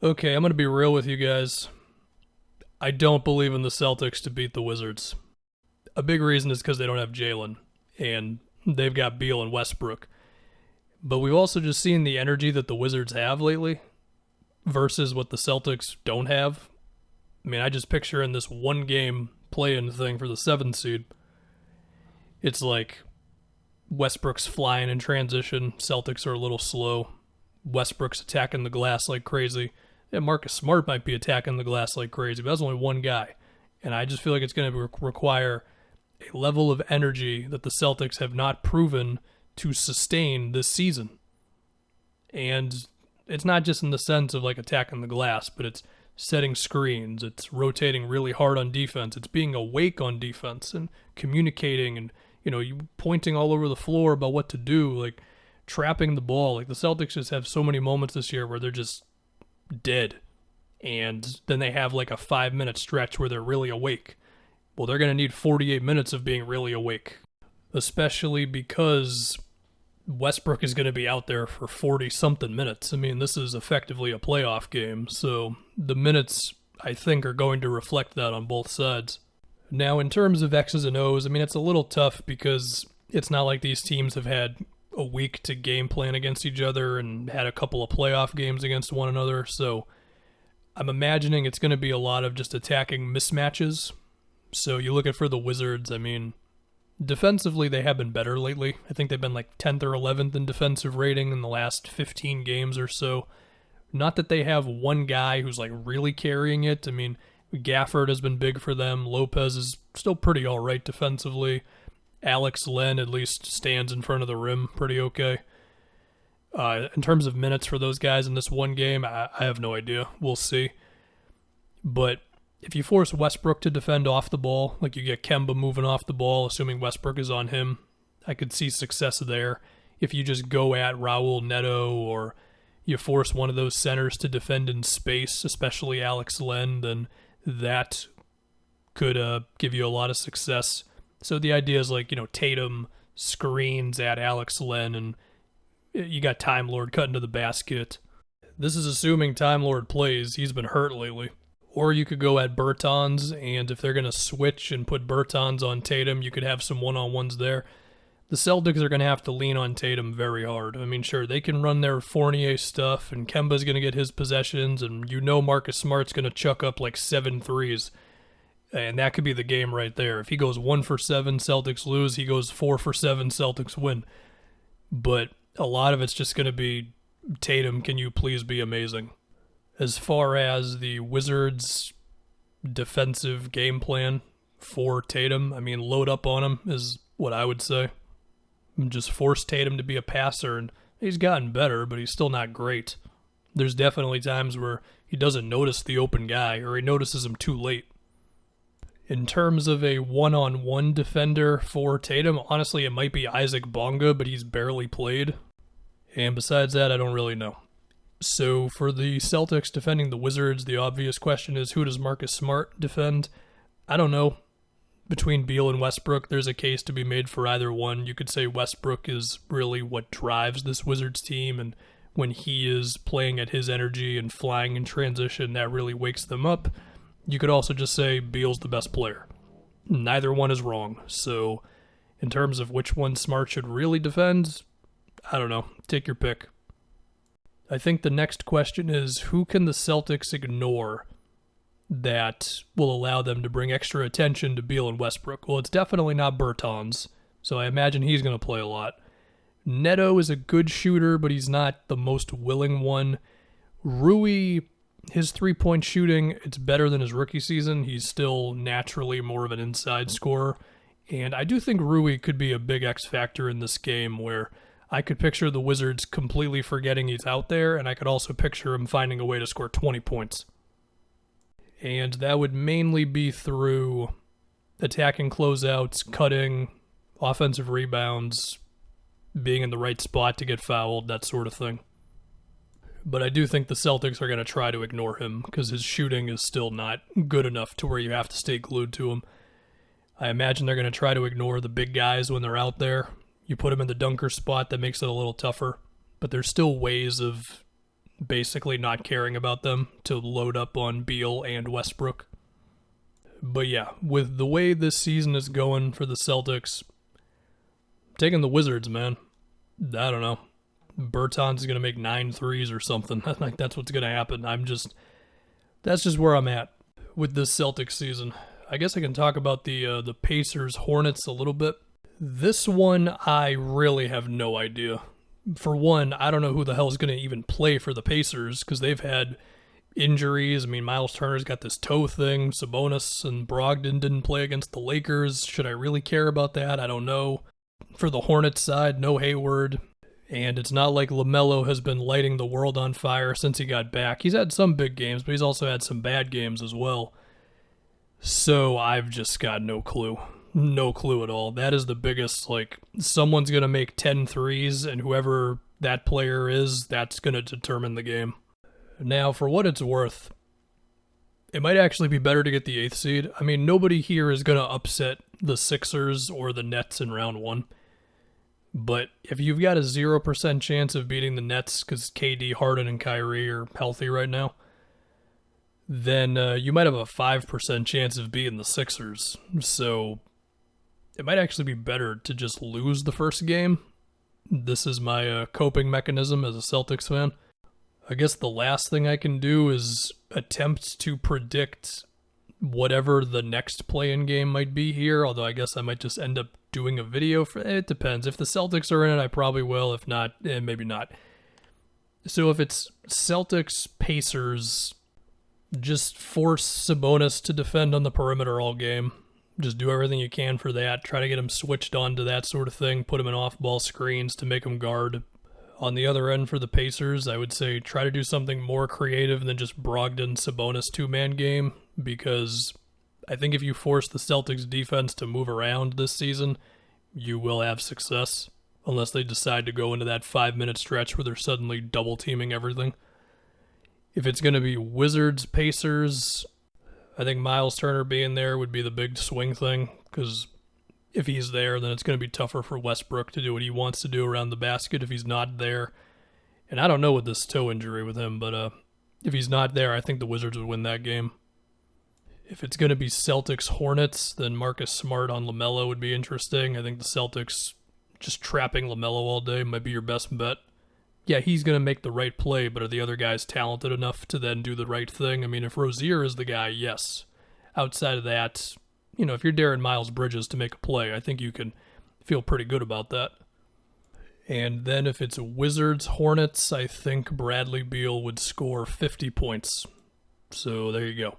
Okay, I'm going to be real with you guys. I don't believe in the Celtics to beat the Wizards. A big reason is because they don't have Jalen, and they've got Beal and Westbrook. But we've also just seen the energy that the Wizards have lately versus what the Celtics don't have. I mean, I just picture in this one game play-in thing for the 7th seed, it's like Westbrook's flying in transition, Celtics are a little slow, Westbrook's attacking the glass like crazy. Yeah, Marcus Smart might be attacking the glass like crazy, but that's only one guy. And I just feel like it's going to require a level of energy that the Celtics have not proven to sustain this season. And it's not just in the sense of like attacking the glass, but it's setting screens, it's rotating really hard on defense, it's being awake on defense and communicating and you pointing all over the floor about what to do, like trapping the ball. Like the Celtics just have so many moments this year where they're just dead. And then they have like a 5-minute stretch where they're really awake. Well, they're going to need 48 minutes of being really awake, especially because Westbrook is going to be out there for 40 something minutes. I mean, this is effectively a playoff game, so the minutes I think are going to reflect that on both sides. Now, in terms of X's and O's, I mean, it's a little tough because it's not like these teams have had a week to game plan against each other and had a couple of playoff games against one another, so I'm imagining it's going to be a lot of just attacking mismatches. So you look at for the Wizards, I mean, defensively they have been better lately. I think they've been like 10th or 11th in defensive rating in the last 15 games or so. Not that they have one guy who's like really carrying it. I mean, Gafford has been big for them. Lopez is still pretty all right defensively. Alex Len at least stands in front of the rim pretty okay. In terms of minutes for those guys in this one game, I have no idea. We'll see. But if you force Westbrook to defend off the ball, like you get Kemba moving off the ball, assuming Westbrook is on him, I could see success there. If you just go at Raul Neto or you force one of those centers to defend in space, especially Alex Len, then that could give you a lot of success. So the idea is like, Tatum screens at Alex Len and you got Time Lord cutting to the basket. This is assuming Time Lord plays. He's been hurt lately. Or you could go at Bertans, and if they're going to switch and put Bertans on Tatum, you could have some one-on-ones there. The Celtics are going to have to lean on Tatum very hard. I mean, sure, they can run their Fournier stuff, and Kemba's going to get his possessions, and Marcus Smart's going to chuck up like 7 threes. And that could be the game right there. If he goes 1 for 7, Celtics lose. He goes 4 for 7, Celtics win. But a lot of it's just going to be, Tatum, can you please be amazing? As far as the Wizards' defensive game plan for Tatum, I mean, load up on him is what I would say. Just force Tatum to be a passer, and he's gotten better, but he's still not great. There's definitely times where he doesn't notice the open guy, or he notices him too late. In terms of a one-on-one defender for Tatum, honestly, it might be Isaac Bonga, but he's barely played. And besides that, I don't really know. So for the Celtics defending the Wizards, the obvious question is, who does Marcus Smart defend? I don't know. Between Beal and Westbrook, there's a case to be made for either one. You could say Westbrook is really what drives this Wizards team, and when he is playing at his energy and flying in transition, that really wakes them up. You could also just say Beal's the best player. Neither one is wrong. So in terms of which one Smart should really defend, I don't know. Take your pick. I think the next question is, who can the Celtics ignore that will allow them to bring extra attention to Beal and Westbrook? Well, it's definitely not Bertans, so I imagine he's going to play a lot. Neto is a good shooter, but he's not the most willing one. Rui, his three-point shooting, it's better than his rookie season. He's still naturally more of an inside scorer, and I do think Rui could be a big X factor in this game where I could picture the Wizards completely forgetting he's out there, and I could also picture him finding a way to score 20 points. And that would mainly be through attacking closeouts, cutting, offensive rebounds, being in the right spot to get fouled, that sort of thing. But I do think the Celtics are going to try to ignore him because his shooting is still not good enough to where you have to stay glued to him. I imagine they're going to try to ignore the big guys when they're out there. You put him in the dunker spot, that makes it a little tougher. But there's still ways of basically not caring about them to load up on Beal and Westbrook. But yeah, with the way this season is going for the Celtics, taking the Wizards, man. I don't know. Bertans going to make 9 threes or something. Like, that's what's going to happen. That's just where I'm at with this Celtics season. I guess I can talk about the Pacers Hornets a little bit. This one, I really have no idea. For one, I don't know who the hell is going to even play for the Pacers because they've had injuries. I mean, Miles Turner's got this toe thing. Sabonis and Brogdon didn't play against the Lakers. Should I really care about that? I don't know. For the Hornets side, no Hayward. And it's not like LaMelo has been lighting the world on fire since he got back. He's had some big games, but he's also had some bad games as well. So I've just got no clue. No clue at all. That is the biggest, like, someone's going to make 10 threes, and whoever that player is, that's going to determine the game. Now, for what it's worth, it might actually be better to get the 8th seed. I mean, nobody here is going to upset the Sixers or the Nets in round 1. But if you've got a 0% chance of beating the Nets because KD, Harden, and Kyrie are healthy right now, then you might have a 5% chance of beating the Sixers. So it might actually be better to just lose the first game. This is my coping mechanism as a Celtics fan. I guess the last thing I can do is attempt to predict whatever the next play-in game might be here, although I guess I might just end up doing a video for it. Depends. If the Celtics are in it, I probably will. If not, maybe not. So if it's Celtics, Pacers, just force Sabonis to defend on the perimeter all game. Just do everything you can for that. Try to get him switched on to that sort of thing. Put him in off-ball screens to make him guard. On the other end for the Pacers, I would say try to do something more creative than just Brogdon Sabonis two-man game, because I think if you force the Celtics defense to move around this season, you will have success, unless they decide to go into that 5-minute stretch where they're suddenly double-teaming everything. If it's going to be Wizards, Pacers, I think Miles Turner being there would be the big swing thing, because if he's there, then it's going to be tougher for Westbrook to do what he wants to do around the basket if he's not there. And I don't know with this toe injury with him, but if he's not there, I think the Wizards would win that game. If it's going to be Celtics Hornets, then Marcus Smart on LaMelo would be interesting. I think the Celtics just trapping LaMelo all day might be your best bet. Yeah, he's going to make the right play, but are the other guys talented enough to then do the right thing? I mean, if Rozier is the guy, yes. Outside of that, you know, if you're daring Miles Bridges to make a play, I think you can feel pretty good about that. And then if it's Wizards Hornets, I think Bradley Beal would score 50 points. So there you go.